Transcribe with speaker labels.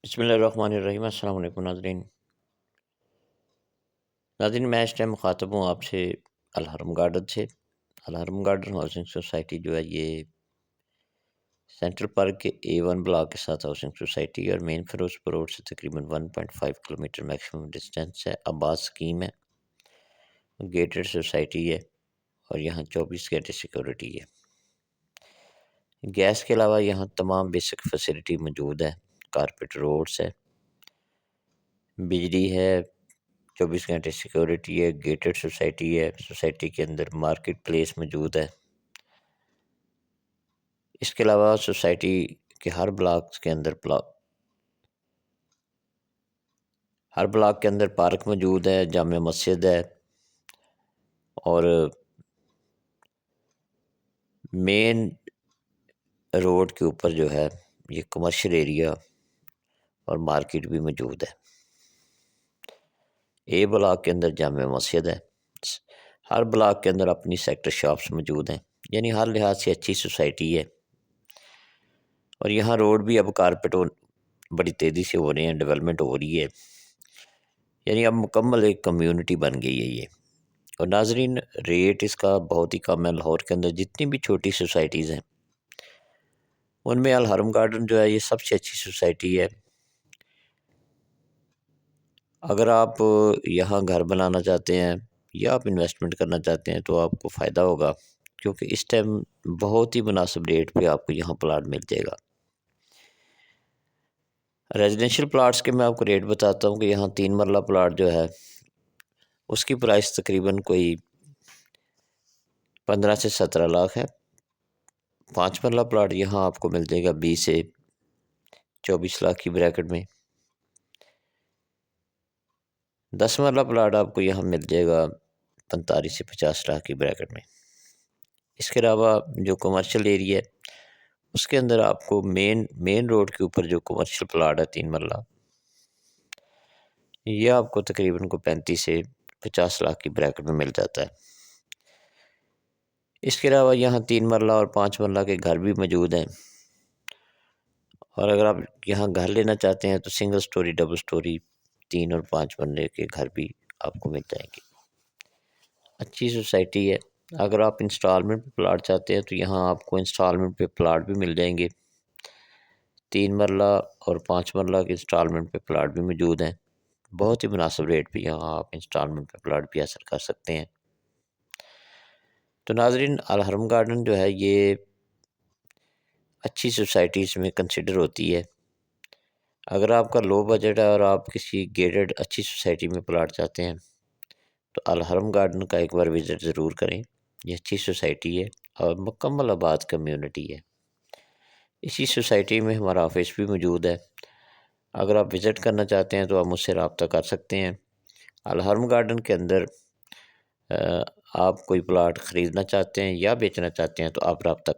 Speaker 1: بسم اللہ الرحمن الرحیم۔ السلام علیکم ناظرین۔ میں اس ٹائم مخاطب ہوں آپ سے الحرم گارڈن سے۔ الحرم گارڈن ہاؤسنگ سوسائٹی جو ہے یہ سینٹرل پارک کے A1 بلاک کے ساتھ ہاؤسنگ سوسائٹی ہے اور مین فیروزپور روڈ سے تقریباً 1.5 کلومیٹر میکسیمم ڈسٹینس ہے۔ آباد اسکیم ہے، گیٹڈ سوسائٹی ہے اور یہاں 24 گھنٹے سیکورٹی ہے۔ گیس کے علاوہ یہاں تمام بیسک فیسلٹی موجود ہے، کارپیٹ روڈز ہے، بجلی ہے، 24 گھنٹے سیکورٹی ہے، گیٹڈ سوسائٹی ہے۔ سوسائٹی کے اندر مارکیٹ پلیس موجود ہے۔ اس کے علاوہ سوسائٹی کے ہر بلاک کے اندر پارک موجود ہے، جامع مسجد ہے اور مین روڈ کے اوپر جو ہے یہ کمرشل ایریا اور مارکیٹ بھی موجود ہے۔ A بلاک کے اندر جامع مسجد ہے۔ ہر بلاک کے اندر اپنی سیکٹر شاپس موجود ہیں، یعنی ہر لحاظ سے اچھی سوسائٹی ہے۔ اور یہاں روڈ بھی اب کارپیٹ بڑی تیزی سے ہو رہے ہیں، ڈیولپمنٹ ہو رہی ہے، یعنی اب مکمل ایک کمیونٹی بن گئی ہے یہ۔ اور ناظرین، ریٹ اس کا بہت ہی کم ہے۔ لاہور کے اندر جتنی بھی چھوٹی سوسائٹیز ہیں ان میں الحرم گارڈن جو ہے یہ سب سے اچھی سوسائٹی ہے۔ اگر آپ یہاں گھر بنانا چاہتے ہیں یا آپ انویسٹمنٹ کرنا چاہتے ہیں تو آپ کو فائدہ ہوگا، کیونکہ اس ٹائم بہت ہی مناسب ریٹ پہ آپ کو یہاں پلاٹ مل جائے گا۔ ریزیڈینشیل پلاٹس کے میں آپ کو ریٹ بتاتا ہوں کہ یہاں 3 مرلہ پلاٹ جو ہے اس کی پرائس تقریباً کوئی 15 سے 17 لاکھ ہے۔ 5 مرلہ پلاٹ یہاں آپ کو مل جائے گا 20 سے 24 لاکھ کی بریکٹ میں۔ 10 مرلہ پلاٹ آپ کو یہاں مل جائے گا 45 سے 50 لاکھ کی بریکٹ میں۔ اس کے علاوہ جو کمرشل ایریا ہے اس کے اندر آپ کو مین روڈ کے اوپر جو کمرشل پلاٹ ہے 3 مرلہ، یہ آپ کو تقریباً 35 سے 50 لاکھ کی بریکٹ میں مل جاتا ہے۔ اس کے علاوہ یہاں 3 مرلہ اور 5 مرلہ کے گھر بھی موجود ہیں، اور اگر آپ یہاں گھر لینا چاہتے ہیں تو سنگل سٹوری، ڈبل سٹوری، 3 اور 5 مرلے کے گھر بھی آپ کو مل جائیں گے۔ اچھی سوسائٹی ہے۔ اگر آپ انسٹالمنٹ پہ پلاٹ چاہتے ہیں تو یہاں آپ کو انسٹالمنٹ پہ پلاٹ بھی مل جائیں گے۔ 3 مرلہ اور 5 مرلہ کے انسٹالمنٹ پہ پلاٹ بھی موجود ہیں۔ بہت ہی مناسب ریٹ پہ یہاں آپ انسٹالمنٹ پہ پلاٹ بھی حاصل کر سکتے ہیں۔ تو ناظرین، الحرم گارڈن جو ہے یہ اچھی سوسائٹیز میں کنسیڈر ہوتی ہے۔ اگر آپ کا لو بجٹ ہے اور آپ کسی گیٹڈ اچھی سوسائٹی میں پلاٹ چاہتے ہیں تو الحرم گارڈن کا ایک بار وزٹ ضرور کریں۔ یہ اچھی سوسائٹی ہے اور مکمل آباد کمیونٹی ہے۔ اسی سوسائٹی میں ہمارا آفس بھی موجود ہے۔ اگر آپ وزٹ کرنا چاہتے ہیں تو آپ مجھ سے رابطہ کر سکتے ہیں۔ الحرم گارڈن کے اندر آپ کوئی پلاٹ خریدنا چاہتے ہیں یا بیچنا چاہتے ہیں تو آپ رابطہ